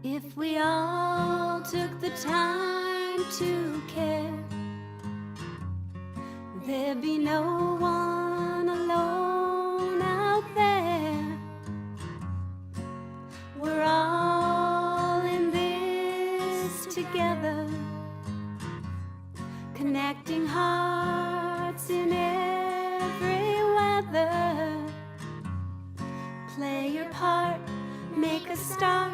If we all took the time to care, there'd be no one alone out there. We're all in this together, connecting hearts in every weather. Play your part, make a start,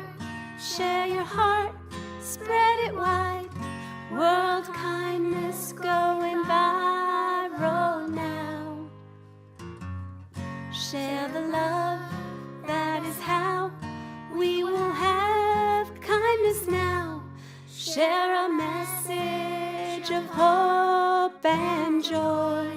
share your heart, spread it wide. World kindness going viral now. Share the love, that is how we will have kindness now. Share a message of hope and joy.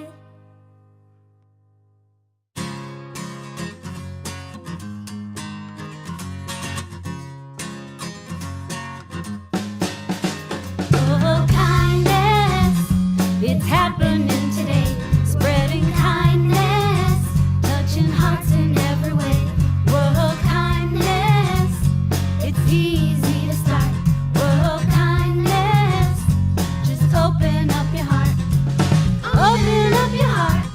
It's happening today, spreading kindness, touching hearts in every way. World kindness, it's easy to start. World kindness, just open up your heart. Open up your heart.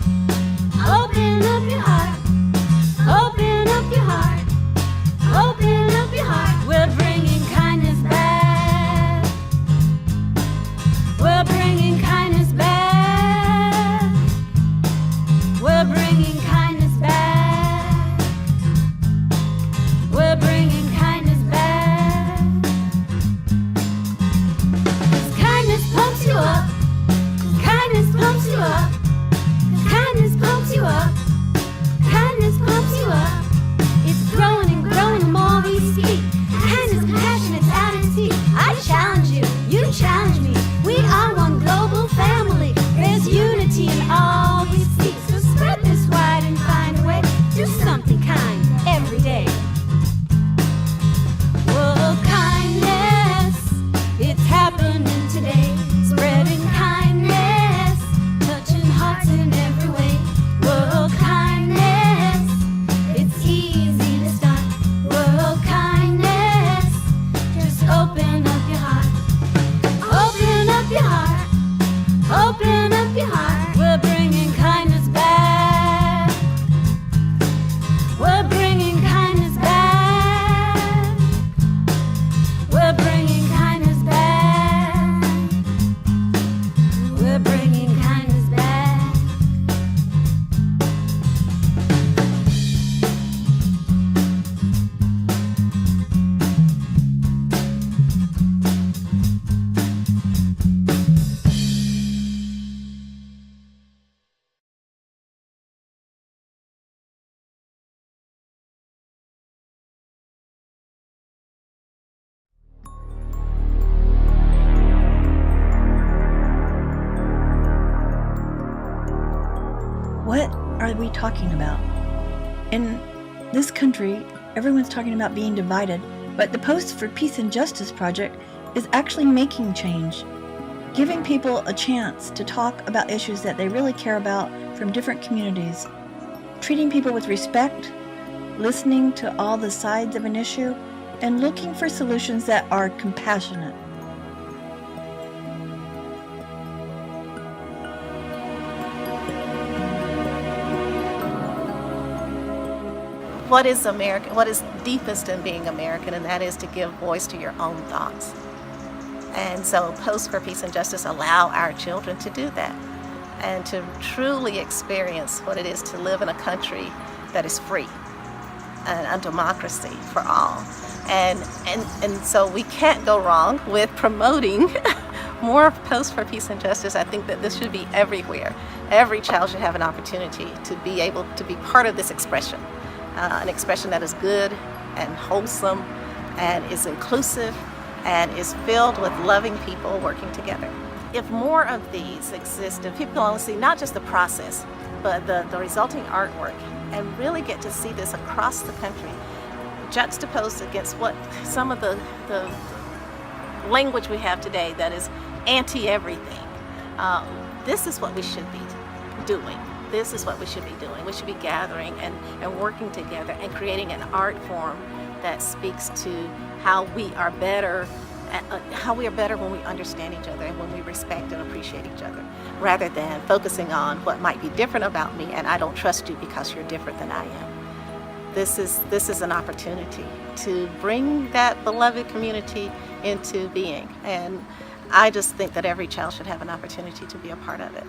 Open up your heart. Open up your heart. Open up your heart. We're bringing kindness back. We're bringing kindness back. We're bringing kindness back. We're bringing kindness back. 'Cause kindness pumps you up. 'Cause kindness pumps you up. 'Cause kindness pumps you up. Kindness pumps you up. It's growing and growing the more we speak. Kindness, compassion, it's at its peak. I challenge you, you challenge me. We are one global family. There's unity in all we seek. So spread this wide and find a way. Do something kind every day. World kindness, it's happening today. Spreading kindness, touching hearts in every way. World kindness, it's easy to start. World kindness, just open up your heart. Open up your heart. Open up your heart. We're bringing kindness back. We're bringing kindness back. We're bringing kindness back. We're bringing kindness back. What are we talking about? In this country, everyone's talking about being divided, but the Post for Peace and Justice project is actually making change, giving people a chance to talk about issues that they really care about from different communities, treating people with respect, listening to all the sides of an issue, and looking for solutions that are compassionate. What is American? What is deepest in being American, and that is to give voice to your own thoughts. And so Post for Peace and Justice allow our children to do that and to truly experience what it is to live in a country that is free and a democracy for all. And so we can't go wrong with promoting more Post for Peace and Justice. I think that this should be everywhere. Every child should have an opportunity to be able to be part of this expression. An expression that is good and wholesome and is inclusive and is filled with loving people working together. If more of these exist, if people only see not just the process, but the resulting artwork, and really get to see this across the country, juxtaposed against what some of the language we have today that is anti-everything, this is what we should be doing. This is what we should be doing. We should be gathering and working together and creating an art form that speaks to how we are better when we understand each other and when we respect and appreciate each other, rather than focusing on what might be different about me and I don't trust you because you're different than I am. This is an opportunity to bring that beloved community into being, and I just think that every child should have an opportunity to be a part of it.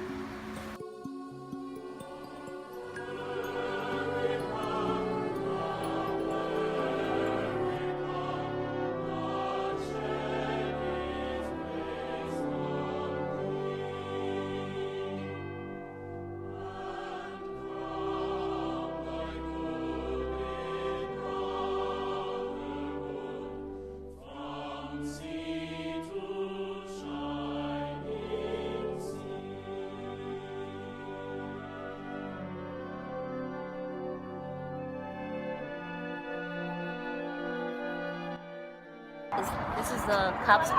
This is the cops'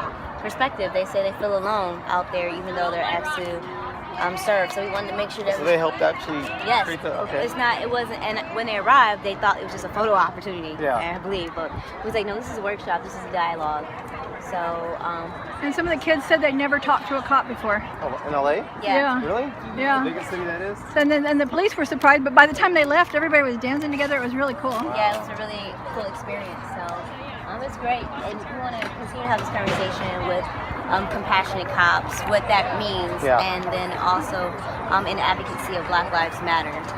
perspective. They say they feel alone out there, even though they're asked to serve. So we wanted to make sure that. So they helped actually Yes. create the. Okay. It's not. It wasn't. And when they arrived, they thought it was just a photo opportunity. Yeah. I believe, but it was like, no, this is a workshop. This is a dialogue. So. And some of the kids said they never talked to a cop before. Oh, in LA? Yeah. Really? Yeah. The biggest city that is? And the police were surprised, but by the time they left, everybody was dancing together. It was really cool. Yeah, it was a really cool experience. So it's great, and we want to continue to have this conversation with compassionate cops, what that means, Yeah. and then also in advocacy of Black Lives Matter.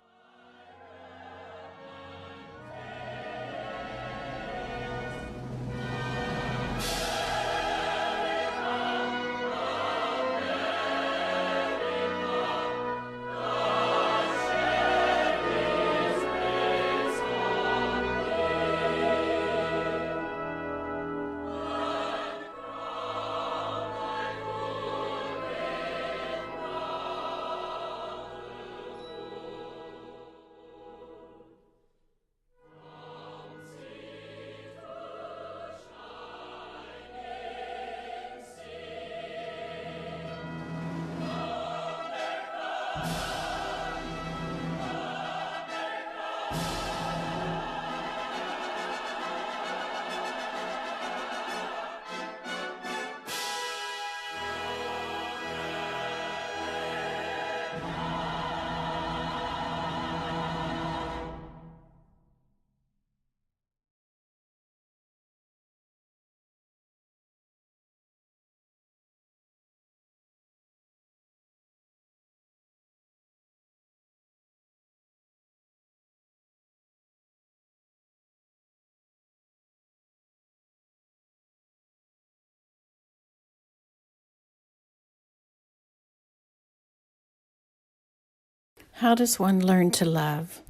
How does one learn to love?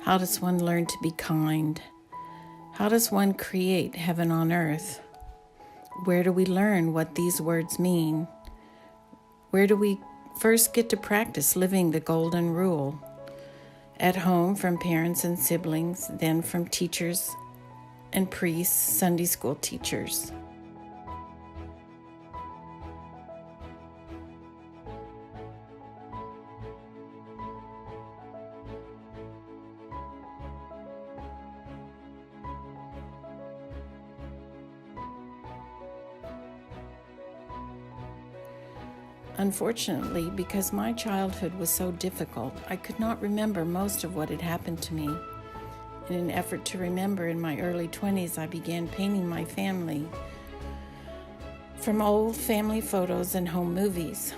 How does one learn to be kind? How does one create heaven on earth? Where do we learn what these words mean? Where do we first get to practice living the golden rule? At home, from parents and siblings, then from teachers and priests, Sunday school teachers. Unfortunately, because my childhood was so difficult, I could not remember most of what had happened to me. In an effort to remember, in my early 20s, I began painting my family from old family photos and home movies.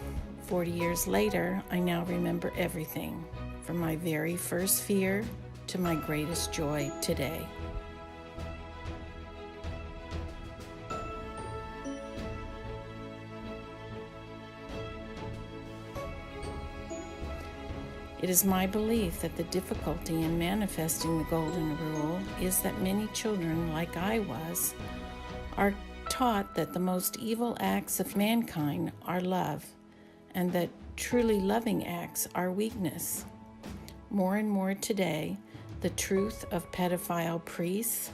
40 years later, I now remember everything, from my very first fear to my greatest joy today. It is my belief that the difficulty in manifesting the Golden Rule is that many children, like I was, are taught that the most evil acts of mankind are love, and that truly loving acts are weakness. More and more today, the truth of pedophile priests,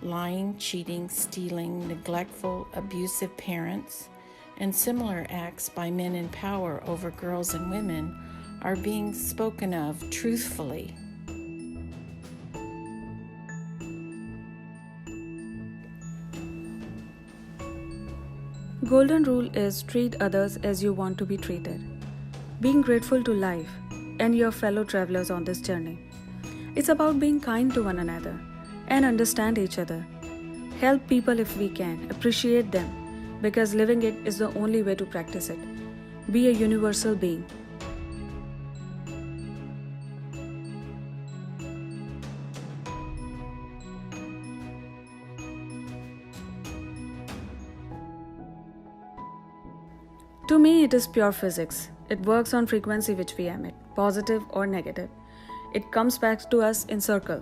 lying, cheating, stealing, neglectful, abusive parents, and similar acts by men in power over girls and women are being spoken of truthfully. golden rule is treat others as you want to be treated. Being grateful to life and your fellow travelers on this journey. It's about being kind to one another and understand each other. Help people if we can, appreciate them, because living it is the only way to practice it. Be a universal being. To me, it is pure physics. It works on frequency which we emit, positive or negative. It comes back to us in circle.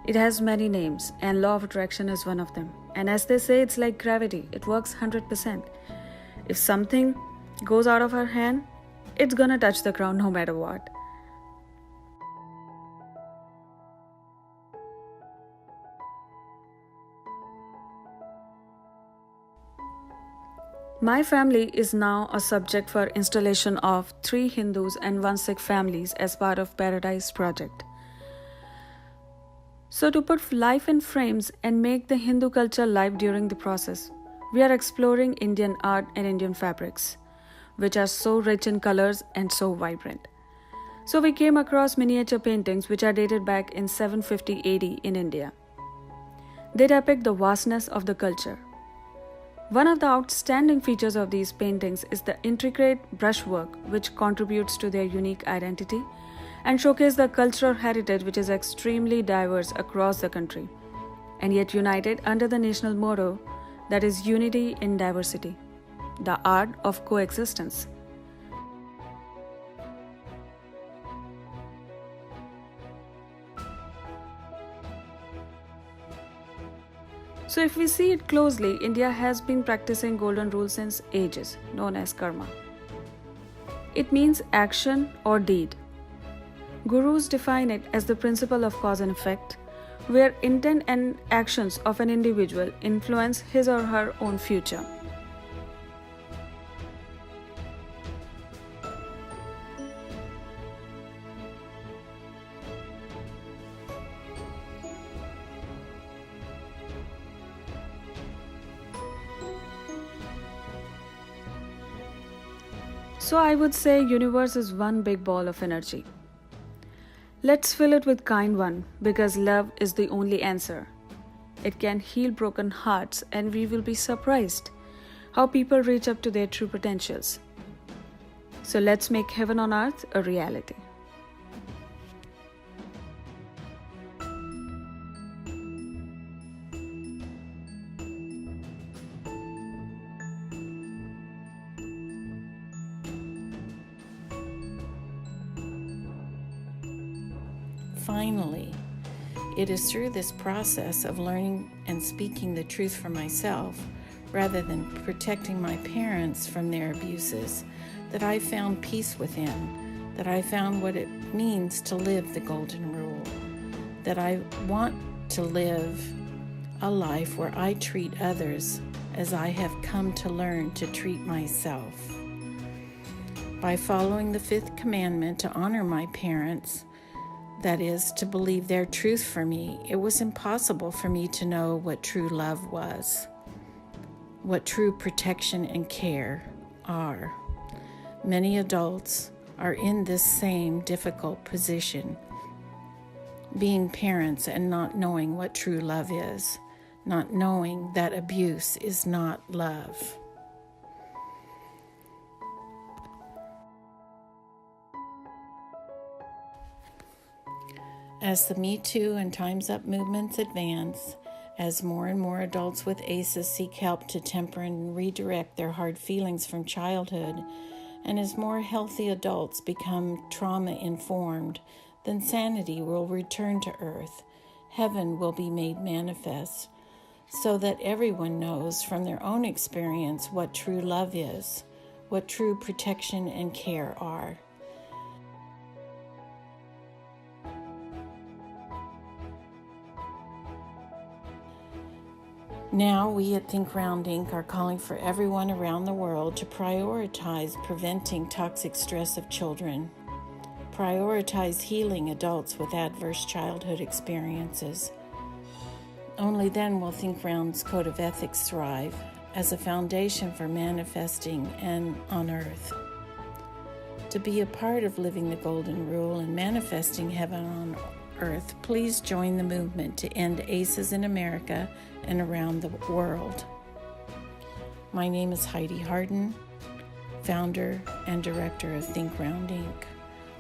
It has many names, and law of attraction is one of them. And as they say, it's like gravity. It works 100%. If something goes out of our hand, it's gonna touch the ground no matter what. My family is now a subject for installation of 3 Hindus and 1 Sikh families as part of Paradise Project. So to put life in frames and make the Hindu culture live during the process, we are exploring Indian art and Indian fabrics, which are so rich in colors and so vibrant. So we came across miniature paintings which are dated back in 750 AD in India. They depict the vastness of the culture. One of the outstanding features of these paintings is the intricate brushwork which contributes to their unique identity and showcase the cultural heritage which is extremely diverse across the country and yet united under the national motto that is unity in diversity, the art of coexistence. So if we see it closely, India has been practicing golden rule since ages, known as karma. It means action or deed. Gurus define it as the principle of cause and effect, where intent and actions of an individual influence his or her own future. So I would say universe is one big ball of energy. Let's fill it with kind one because love is the only answer. It can heal broken hearts and we will be surprised how people reach up to their true potentials. So let's make heaven on earth a reality. Finally, it is through this process of learning and speaking the truth for myself, rather than protecting my parents from their abuses, that I found peace within, that I found what it means to live the golden rule, that I want to live a life where I treat others as I have come to learn to treat myself. By following the 5th commandment to honor my parents, that is, to believe their truth for me, it was impossible for me to know what true love was, what true protection and care are. Many adults are in this same difficult position, being parents and not knowing what true love is, not knowing that abuse is not love. As the Me Too and Time's Up movements advance, as more and more adults with ACEs seek help to temper and redirect their hard feelings from childhood, and as more healthy adults become trauma-informed, then sanity will return to earth. Heaven will be made manifest, so that everyone knows from their own experience what true love is, what true protection and care are. Now, we at Think Round Inc. are calling for everyone around the world to prioritize preventing toxic stress of children, prioritize healing adults with adverse childhood experiences. Only then will Think Round's code of ethics thrive, as a foundation for manifesting and on earth. To be a part of living the Golden Rule and manifesting heaven on earth, please join the movement to end ACEs in America and around the world. My name is Heidi Harden, founder and director of Think Round Inc.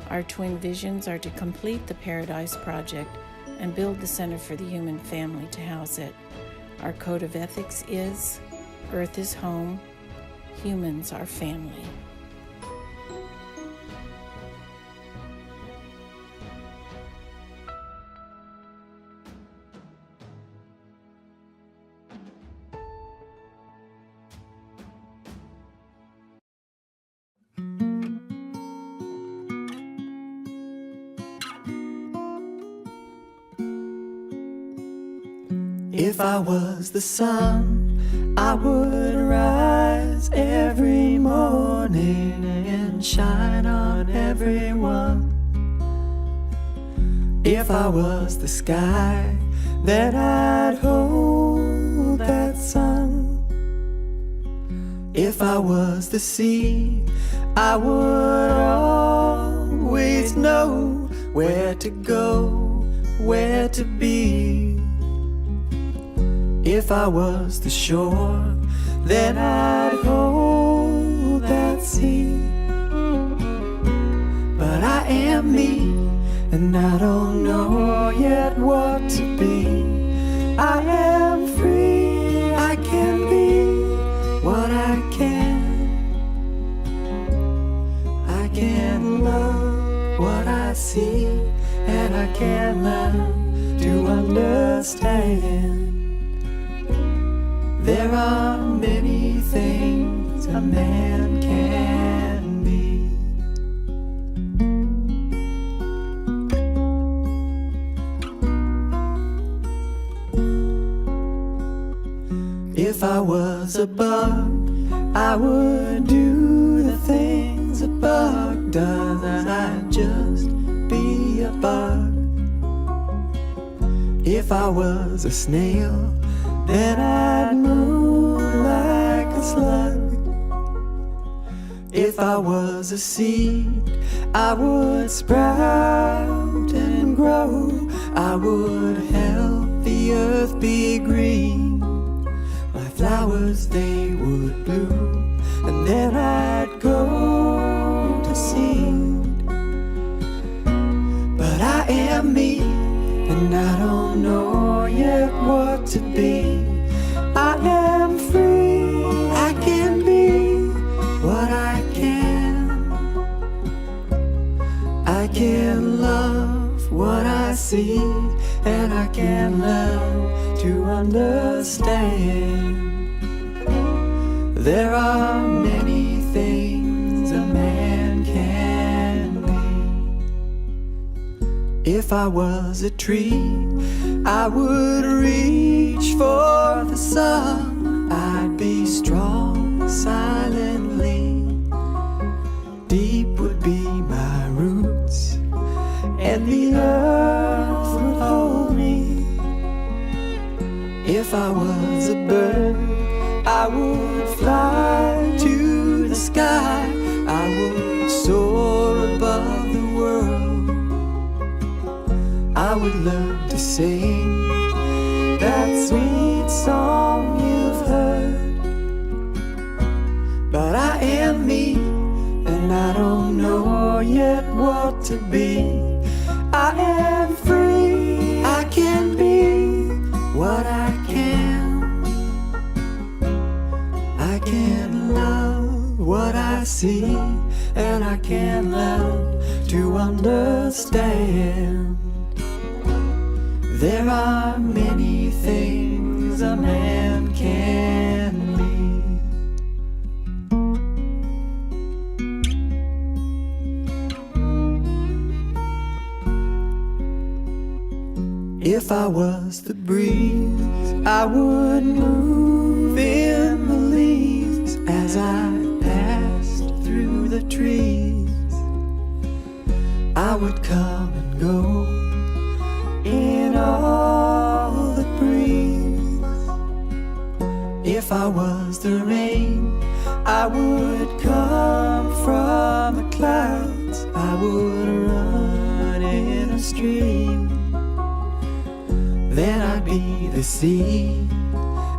Our twin visions are to complete the Paradise Project and build the Center for the Human Family to house it. Our code of ethics is: Earth is home, humans are family. If I was the sun, I would rise every morning and shine on everyone. If I was the sky, then I'd hold that sun. If I was the sea, I would always know where to go, where to be. If I was the shore, then I'd hold that sea. But I am me, and I don't know yet what to be. I am free, I can be what I can. I can love what I see, and I can learn to understand. There are many things a man can be. If I was a bug, I would do the things a bug does. I'd just be a bug. If I was a snail, then I'd move like a slug. If I was a seed, I would sprout and grow. I would help the earth be green. My flowers, they would bloom, and then I'd go to seed. But I am me, and I don't know yet what to be. I am free, I can be what I can. I can love what I see, and I can learn to understand. There are many things a man can be. If I was a tree, I would reach for the sun. I'd be strong silently. Deep would be my roots, and the earth would hold me. If I was a bird, I would fly to the sky. I would soar above the world. I would learn to sing that sweet song you've heard. But I am me, and I don't know yet what to be. I am free, I can be what I can. I can love what I see, and I can learn to understand. There are many things a man can be. If I was the breeze, I would move in the leaves as I passed through the trees. I would come and go in all the breeze. If I was the I would run in a stream. Then I'd be the sea,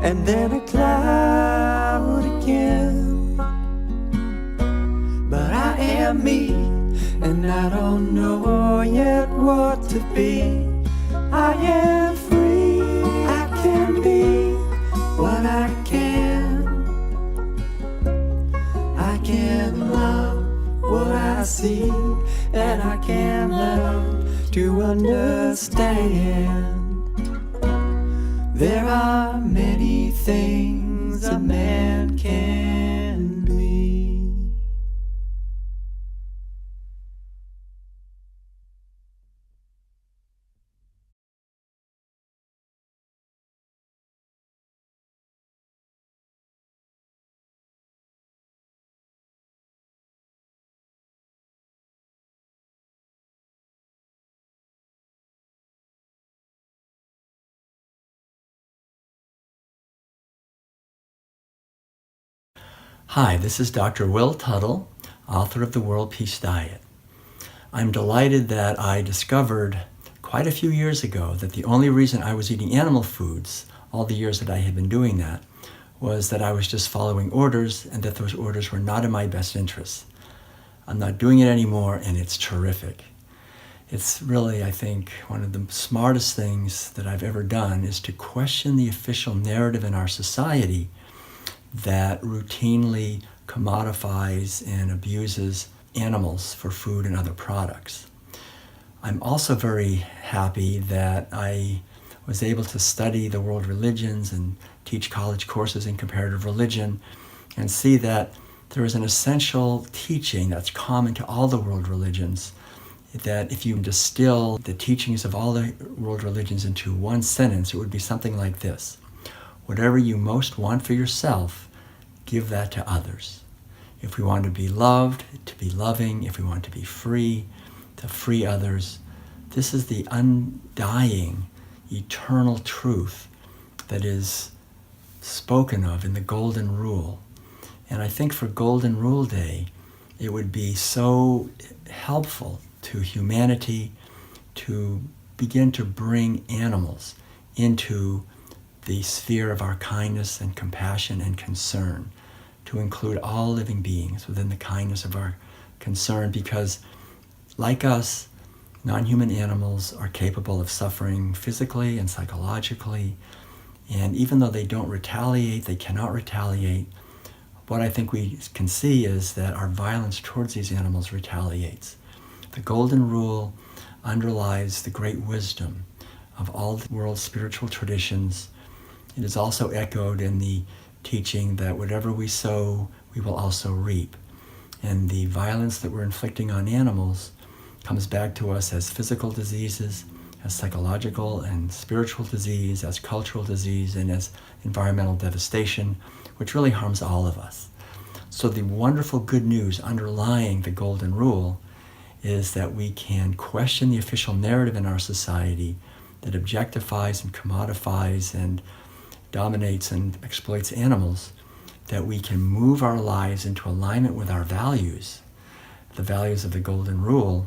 and then a cloud again. But I am me, and I don't know yet what to be. I am free, I can be what I can. I can love what I see, and I can learn to understand. There are many things a man can be. Hi, this is Dr. Will Tuttle, author of The World Peace Diet. I'm delighted that I discovered quite a few years ago that the only reason I was eating animal foods, all the years that I had been doing that, was that I was just following orders and that those orders were not in my best interests. I'm not doing it anymore, and it's terrific. It's really, I think, one of the smartest things that I've ever done is to question the official narrative in our society that routinely commodifies and abuses animals for food and other products. I'm also very happy that I was able to study the world religions and teach college courses in comparative religion and see that there is an essential teaching that's common to all the world religions, that if you distill the teachings of all the world religions into one sentence, it would be something like this: whatever you most want for yourself, give that to others. If we want to be loved, to be loving. If we want to be free, to free others. This is the undying, eternal truth that is spoken of in the Golden Rule. And I think for Golden Rule Day, it would be so helpful to humanity to begin to bring animals into the sphere of our kindness and compassion and concern, to include all living beings within the kindness of our concern, because like us, non-human animals are capable of suffering physically and psychologically, and even though they don't retaliate, they cannot retaliate, what I think we can see is that our violence towards these animals retaliates. The Golden Rule underlies the great wisdom of all the world's spiritual traditions. It is also echoed in the teaching that whatever we sow, we will also reap. And the violence that we're inflicting on animals comes back to us as physical diseases, as psychological and spiritual disease, as cultural disease, and as environmental devastation, which really harms all of us. So the wonderful good news underlying the Golden Rule is that we can question the official narrative in our society that objectifies and commodifies and dominates and exploits animals, that we can move our lives into alignment with our values, the values of the Golden Rule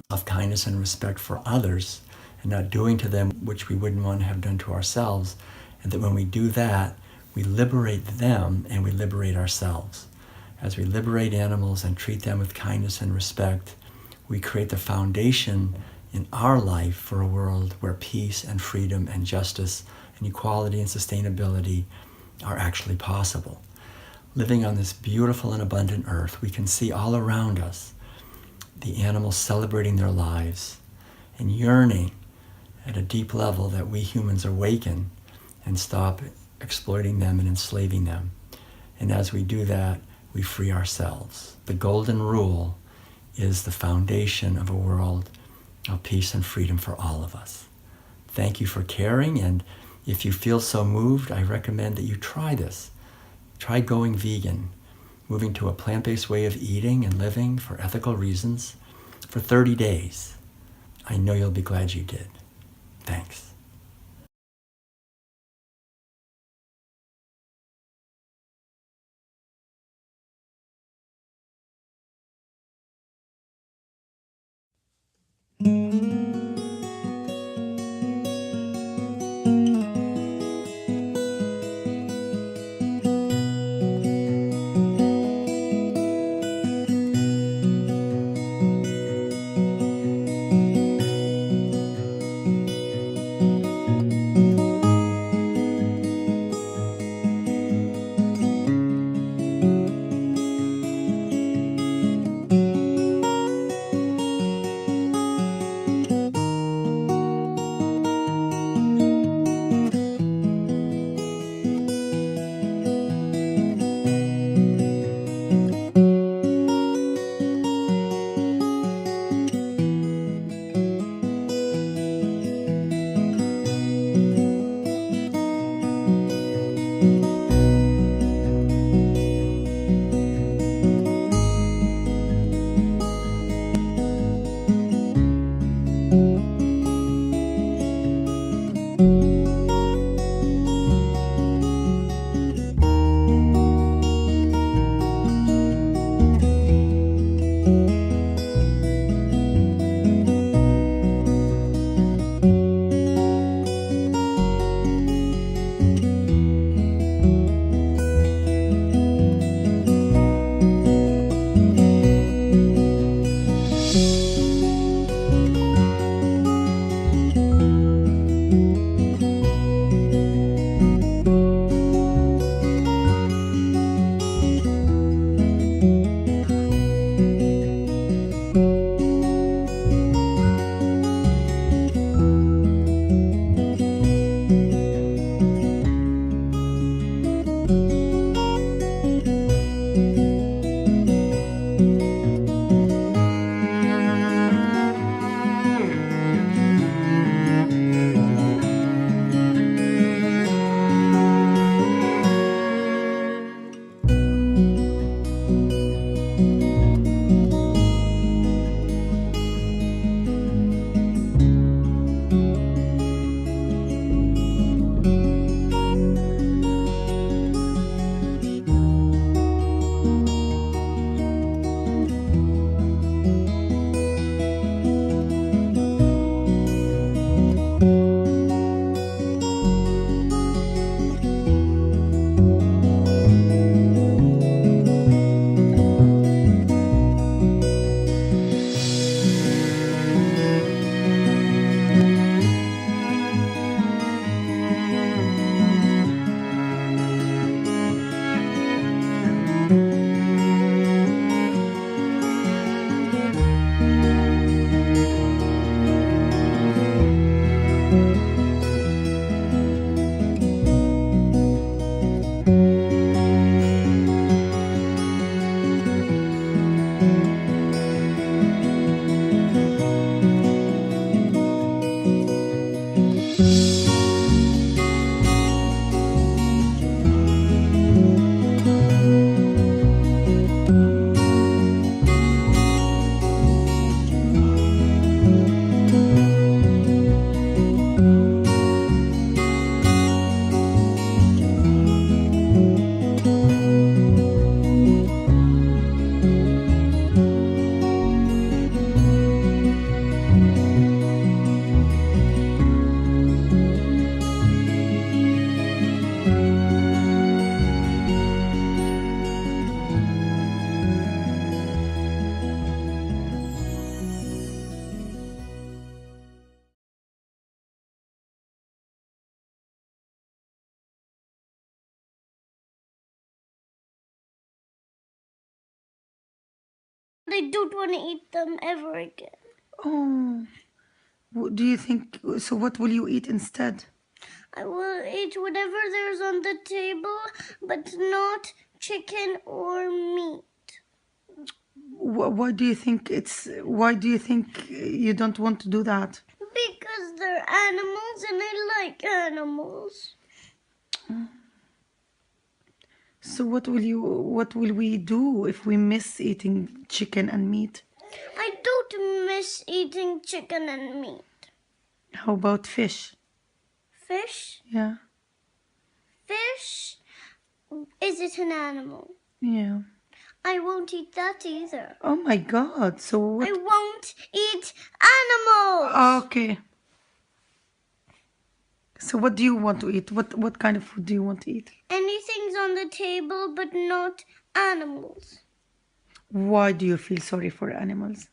of kindness and respect for others, and not doing to them which we wouldn't want to have done to ourselves, and that when we do that, we liberate them and we liberate ourselves. As we liberate animals and treat them with kindness and respect, we create the foundation in our life for a world where peace and freedom and justice and equality and sustainability are actually possible. Living on this beautiful and abundant earth, we can see all around us the animals celebrating their lives and yearning at a deep level that we humans awaken and stop exploiting them and enslaving them. And as we do that, we free ourselves. The Golden Rule is the foundation of a world of peace and freedom for all of us. Thank you for caring, and if you feel so moved, I recommend that you try this. Try going vegan, moving to a plant-based way of eating and living for ethical reasons for 30 days. I know you'll be glad you did. Thanks. I don't want to eat them ever again. Oh, do you think so? What will you eat instead? I will eat whatever there's on the table, but not chicken or meat. Why do you think Why do you think you don't want to do that? Because they're animals and I like animals. So what will we do if we miss eating chicken and meat? I don't miss eating chicken and meat. How about fish? Fish? Yeah. Fish? Is it an animal? Yeah. I won't eat that either. Oh my God. So what? I won't eat animals. Okay. So what do you want to eat? What kind of food do you want to eat? Anything's on the table, but not animals. Why do you feel sorry for animals?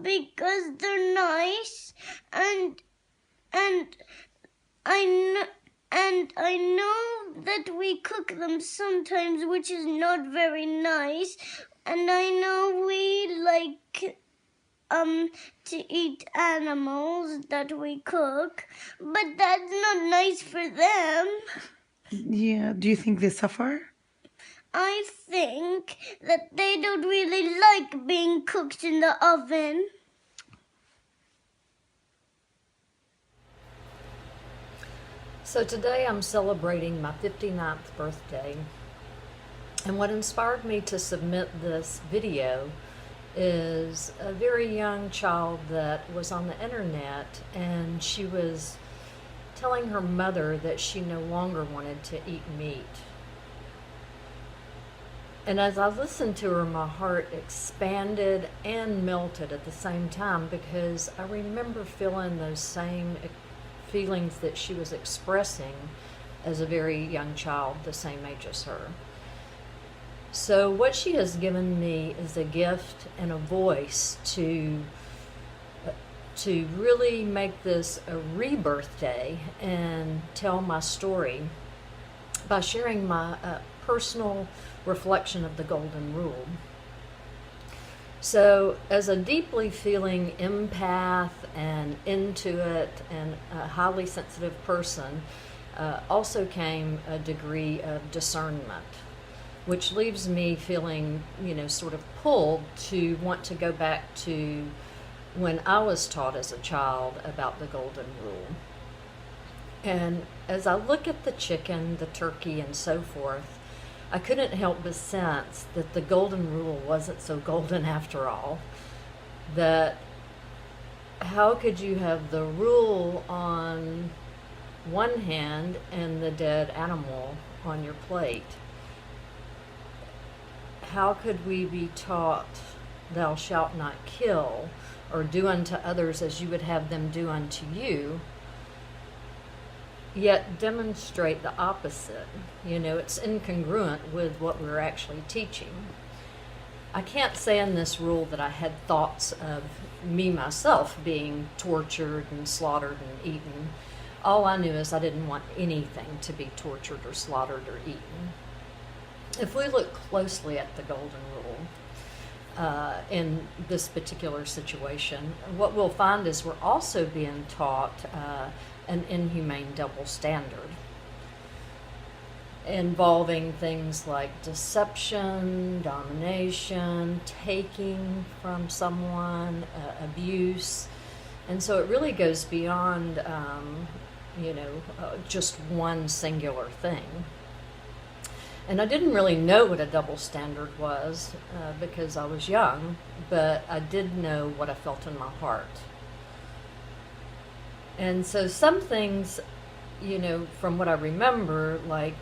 Because they're nice, and I know that we cook them sometimes, which is not very nice. And I know we like to eat animals that we cook, but that's not nice for them. Yeah. Do you think they suffer? I think that they don't really like being cooked in the oven. So today I'm celebrating my 59th birthday, and what inspired me to submit this video is a very young child that was on the internet, and she was telling her mother that she no longer wanted to eat meat. And as I listened to her, my heart expanded and melted at the same time, because I remember feeling those same feelings that she was expressing as a very young child, the same age as her. So what she has given me is a gift and a voice to to really make this a rebirth day and tell my story by sharing my personal reflection of the Golden Rule. So, as a deeply feeling empath and intuit and a highly sensitive person, also came a degree of discernment, which leaves me feeling, sort of pulled to want to go back to when I was taught as a child about the Golden Rule. And as I look at the chicken, the turkey, and so forth, I couldn't help but sense that the Golden Rule wasn't so golden after all. That how could you have the rule on one hand and the dead animal on your plate? How could we be taught, thou shalt not kill, or do unto others as you would have them do unto you, yet demonstrate the opposite? It's incongruent with what we're actually teaching. I can't say in this rule that I had thoughts of me myself being tortured and slaughtered and eaten. All I knew is I didn't want anything to be tortured or slaughtered or eaten. If we look closely at the Golden Rule in this particular situation, what we'll find is we're also being taught an inhumane double standard involving things like deception, domination, taking from someone, abuse. And so it really goes beyond, just one singular thing. And I didn't really know what a double standard was because I was young, but I did know what I felt in my heart. And so some things, from what I remember, like,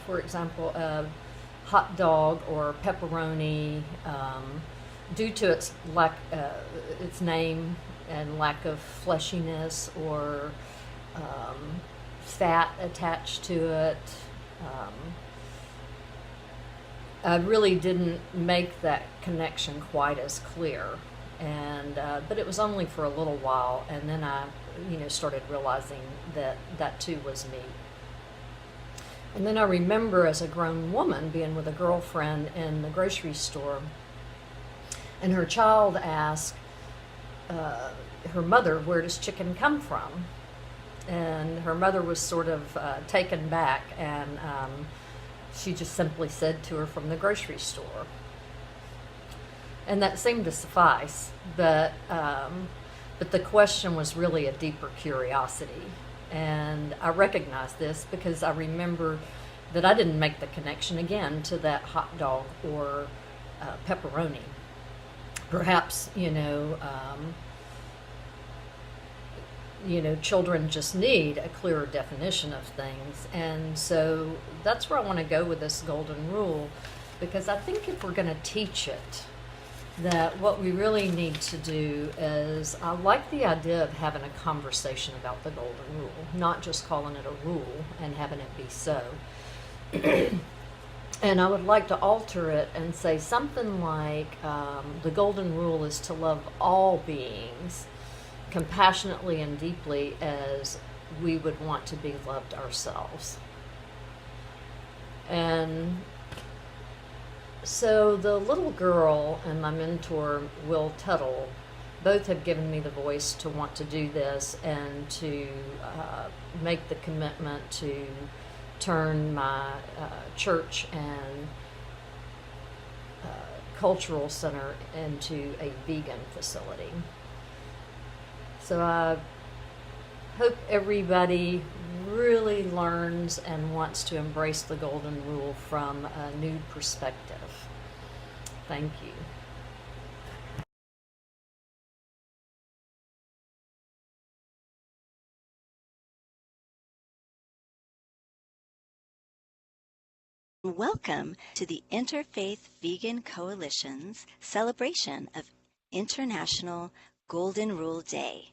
for example, a hot dog or pepperoni, due to its its name and lack of fleshiness or fat attached to it, I really didn't make that connection quite as clear. And but it was only for a little while, and then I started realizing that that too was me. And then I remember as a grown woman being with a girlfriend in the grocery store, and her child asked her mother, where does chicken come from? And her mother was sort of taken back, and she just simply said to her, from the grocery store. And that seemed to suffice, but the question was really a deeper curiosity. And I recognized this because I remember that I didn't make the connection again to that hot dog or pepperoni. Perhaps, children just need a clearer definition of things. And so that's where I want to go with this Golden Rule, because I think if we're going to teach it, that what we really need to do is, I like the idea of having a conversation about the Golden Rule, not just calling it a rule and having it be so. And I would like to alter it and say something like, the Golden Rule is to love all beings compassionately and deeply as we would want to be loved ourselves. And so the little girl and my mentor, Will Tuttle, both have given me the voice to want to do this and to make the commitment to turn my church and cultural center into a vegan facility. So I hope everybody really learns and wants to embrace the Golden Rule from a new perspective. Thank you. Welcome to the Interfaith Vegan Coalition's celebration of International Golden Rule Day.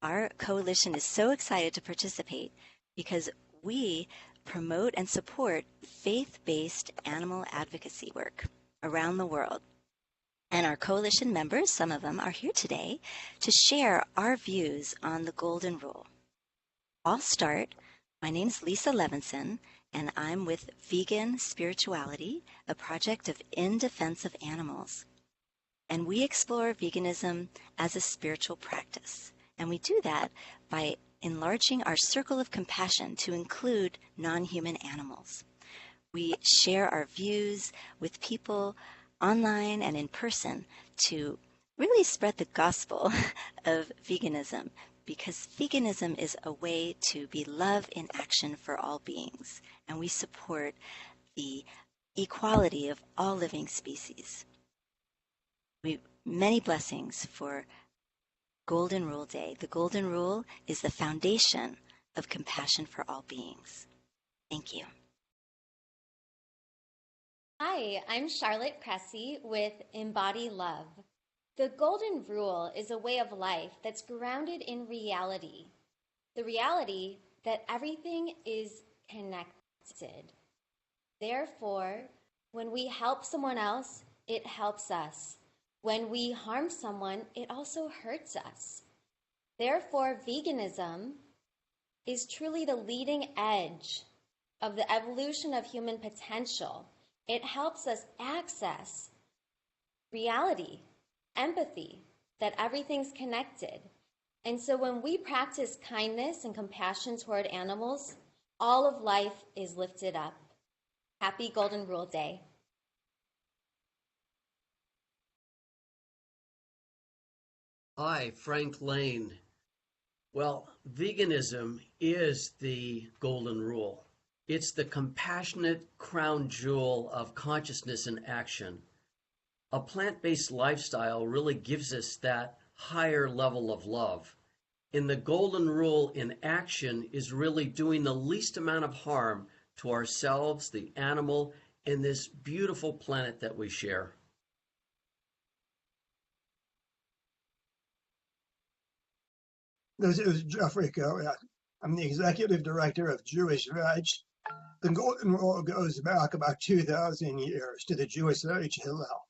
Our coalition is so excited to participate because we promote and support faith-based animal advocacy work around the world. And our coalition members, some of them, are here today to share our views on the Golden Rule. I'll start. My name's Lisa Levinson, and I'm with Vegan Spirituality, a project of In Defense of Animals. And we explore veganism as a spiritual practice. And we do that by enlarging our circle of compassion to include non-human animals. We share our views with people online and in person to really spread the gospel of veganism, because veganism is a way to be love in action for all beings, and we support the equality of all living species. Many blessings for Golden Rule Day. The Golden Rule is the foundation of compassion for all beings. Thank you. Hi, I'm Charlotte Cressy with Embody Love. The Golden Rule is a way of life that's grounded in reality. The reality that everything is connected. Therefore, when we help someone else, it helps us. When we harm someone, it also hurts us. Therefore, veganism is truly the leading edge of the evolution of human potential. It helps us access reality, empathy, that everything's connected. And so when we practice kindness and compassion toward animals, all of life is lifted up. Happy Golden Rule Day. Hi, Frank Lane. Well, veganism is the golden rule. It's the compassionate crown jewel of consciousness and action. A plant-based lifestyle really gives us that higher level of love. And the golden rule in action is really doing the least amount of harm to ourselves, the animal, and this beautiful planet that we share. This is Jeffrey Cohen. I'm the executive director of Jewish Veg. The Golden Rule goes back about 2,000 years to the Jewish sage Hillel.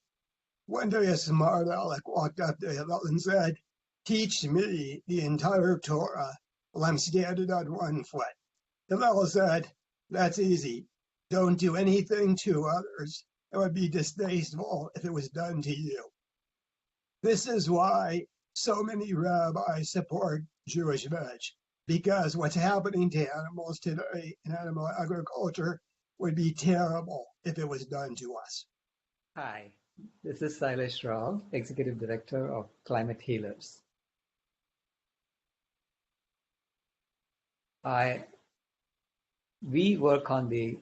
One day a smart aleck walked up to Hillel and said, "Teach me the entire Torah while I'm standing on one foot." Hillel said, "That's easy. Don't do anything to others. It would be distasteful if it was done to you." This is why so many rabbis support Jewish veg, because what's happening to animals today in animal agriculture would be terrible if it was done to us. Hi, this is Sailesh Rao, Executive Director of Climate Healers. We work on the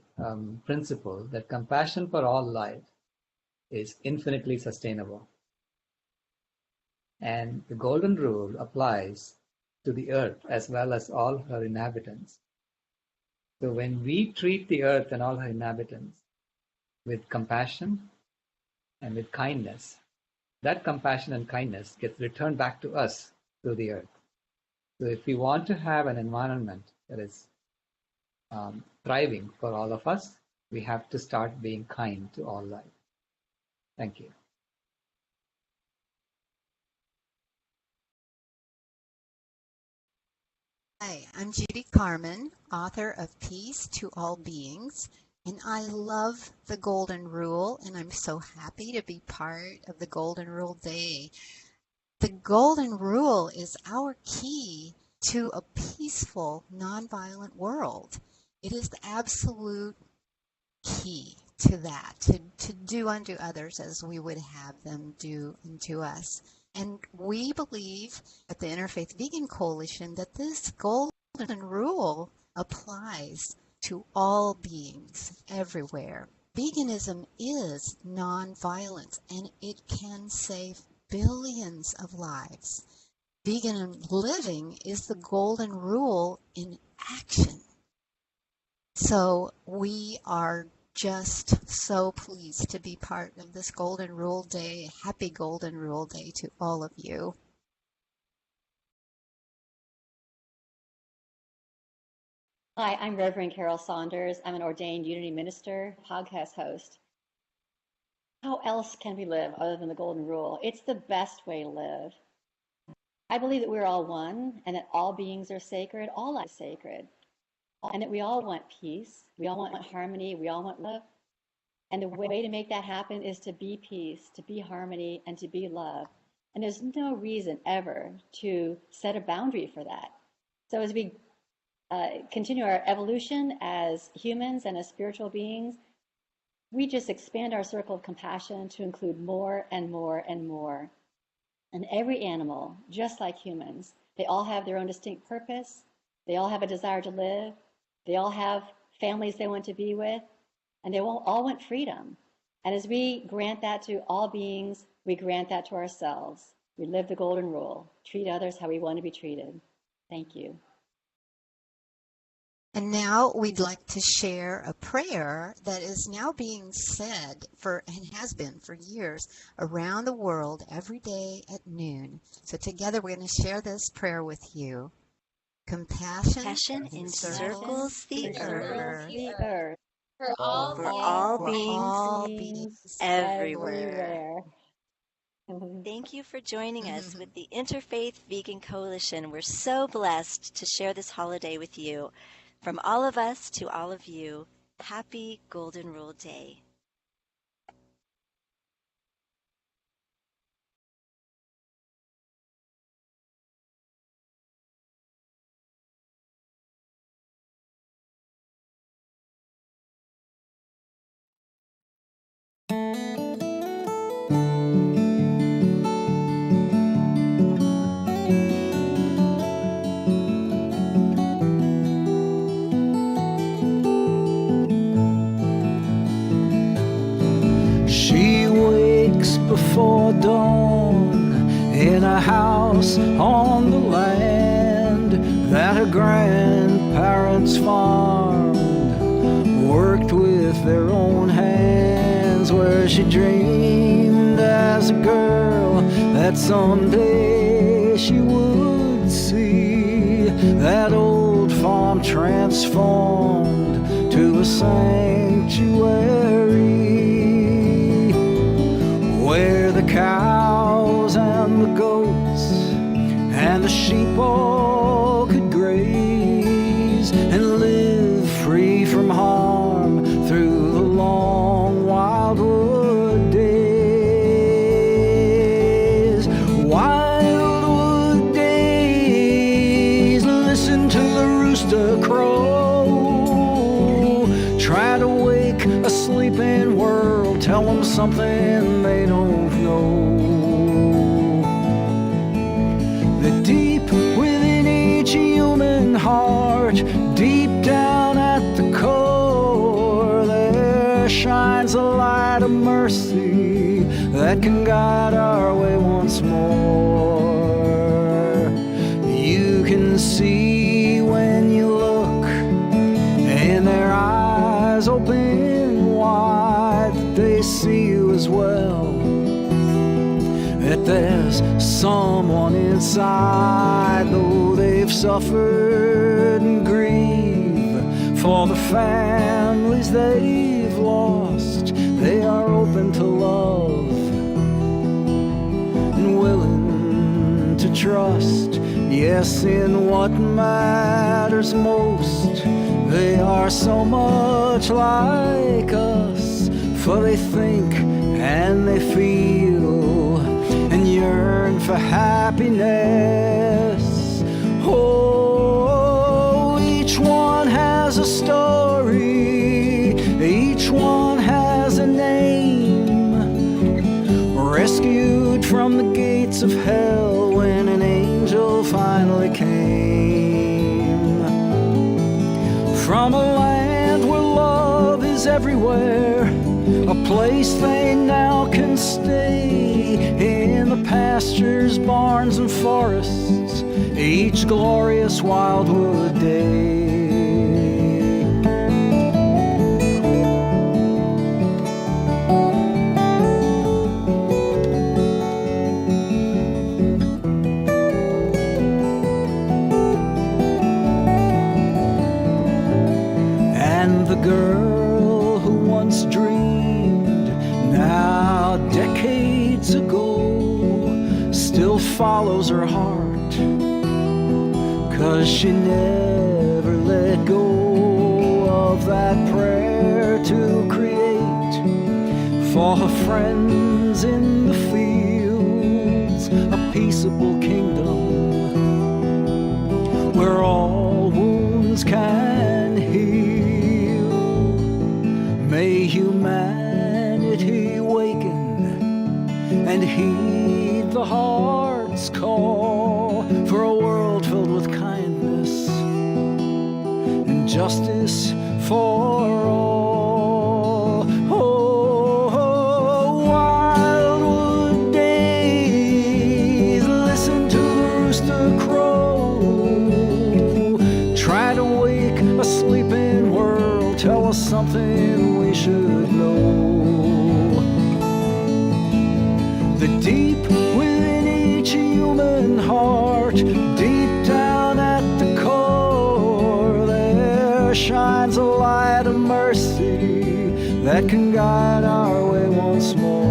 principle that compassion for all life is infinitely sustainable. And the golden rule applies to the earth as well as all her inhabitants. So when we treat the earth and all her inhabitants with compassion and with kindness, that compassion and kindness gets returned back to us through the earth. So if we want to have an environment that is thriving for all of us, we have to start being kind to all life. Thank you. Hi, I'm Judy Carmen, author of Peace to All Beings, and I love the Golden Rule, and I'm so happy to be part of the Golden Rule Day. The Golden Rule is our key to a peaceful, nonviolent world. It is the absolute key to that, to do unto others as we would have them do unto us. And we believe at the Interfaith Vegan Coalition that this golden rule applies to all beings everywhere. Veganism is nonviolence, and it can save billions of lives. Vegan living is the golden rule in action. So we are just so pleased to be part of this Golden Rule Day. Happy Golden Rule Day to all of you. Hi, I'm Reverend Carol Saunders. I'm an ordained Unity minister, podcast host. how else can we live other than the golden rule? It's the best way to live. I believe that we're all one and that all beings are sacred, all life is sacred, and that we all want peace, we all want harmony, we all want love. And the way to make that happen is to be peace, to be harmony, and to be love. And there's no reason ever to set a boundary for that. So as we continue our evolution as humans and as spiritual beings, we just expand our circle of compassion to include more and more and more. And every animal, just like humans, they all have their own distinct purpose. They all have a desire to live. They all have families they want to be with. And they all want freedom. And as we grant that to all beings, we grant that to ourselves. We live the golden rule. Treat others how we want to be treated. Thank you. And now we'd like to share a prayer that is now being said and has been for years around the world every day at noon. So together we're going to share this prayer with you. Compassion encircles the earth For all for all beings everywhere. Thank you for joining us with the Interfaith Vegan Coalition. We're so blessed to share this holiday with you. From all of us to all of you, happy Golden Rule Day. She wakes before dawn in a house on the land that her grandparents farmed, worked with their own hands, where she dreamed as a girl that someday she would see that old farm transformed to a sanctuary, where the cows and the goats and the sheep all could graze and live free from harm through the long wildwood days. Wildwood days, listen to the rooster crow, try to wake a sleeping world, tell them something they don't know. That deep within each human heart, deep down at the core, there shines a light of mercy that can guide our way once more. You can see when you look, and their eyes open wide, that they see you as well, that there's someone inside, though they've suffered and grieve for the families they've lost. They are open to love and willing to trust. Yes, in what matters most, they are so much like us, for they think and they feel and yearn for happiness. Oh, each one has a story, each one has a name, rescued from the gates of hell when an angel finally came. From a land where love is everywhere, a place they now can stay, in the pastures, barns, and forests, each glorious wildwood day. And the girl who once dreamed now heart, 'cause she never let go of that prayer to create for her friends in the fields a peaceable kingdom where all wounds can heal. May humanity waken and heed the heart's call for a world filled with kindness and justice for all. Oh, wildwood days, listen to the rooster crow. Try to wake a sleeping world, tell us something we should know. The deep within each human heart, deep down at the core, there shines a light of mercy that can guide our way once more.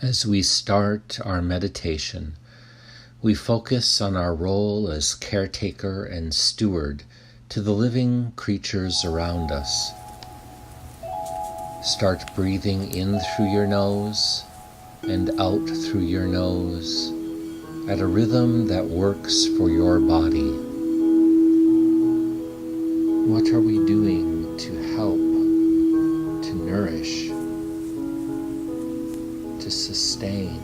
As we start our meditation, we focus on our role as caretaker and steward to the living creatures around us. Start breathing in through your nose and out through your nose at a rhythm that works for your body. What are we doing to help, to nourish, to sustain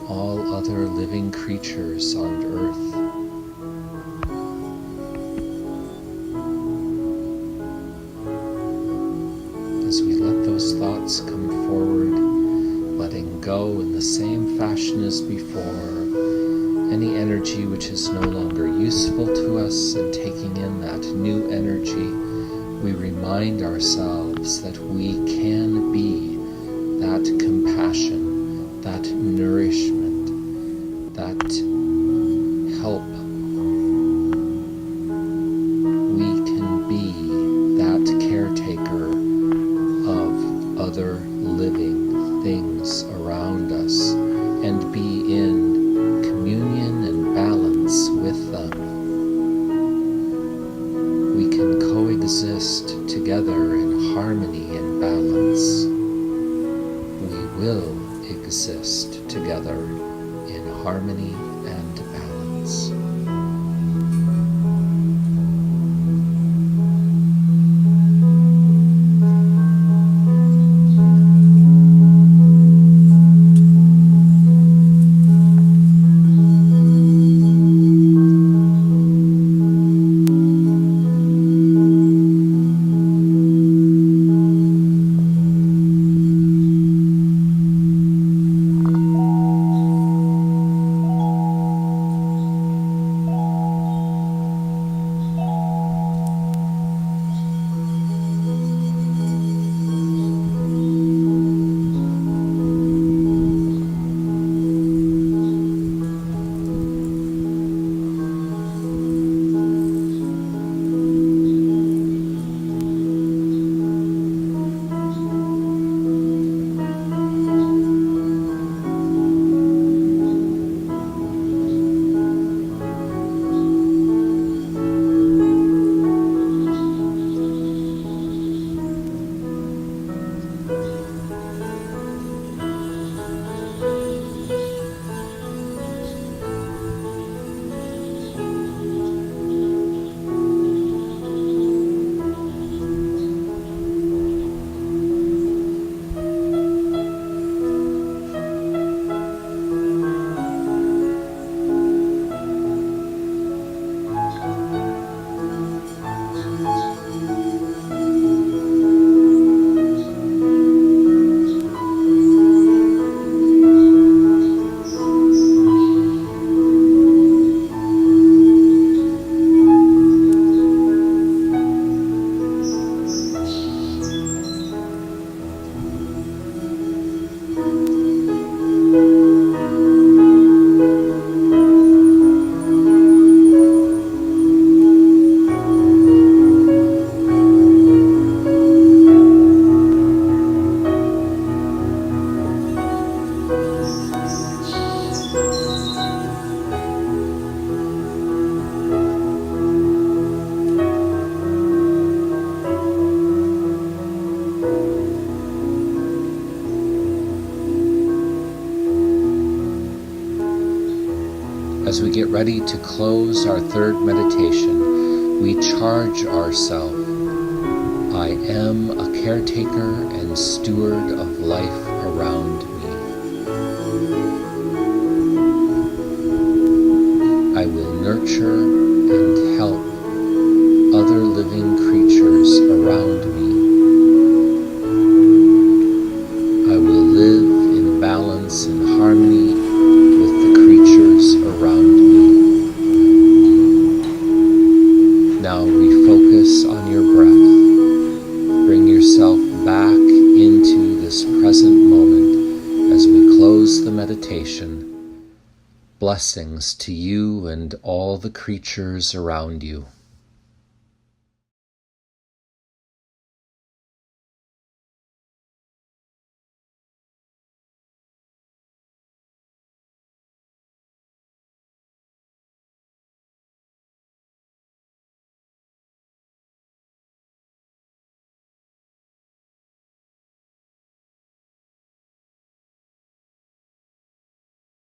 all other living creatures on earth? As we let those thoughts come forward, letting go in the same fashion as before, any energy which is no longer useful to us, and taking in that new energy, we remind ourselves that we can be that compassion, that nourishment, that help. We can be that caretaker of other living things around us and be in communion and balance with them. We can coexist together in harmony and balance. We will exist together in harmony and balance. As we get ready to close our third meditation, we charge ourselves. I am a caretaker and steward of life around me. I will nurture and help other living creatures around me. I will live in balance and harmony with the creatures around me. Now refocus on your breath. Bring yourself back into this present moment as we close the meditation. Blessings to you and all the creatures around you.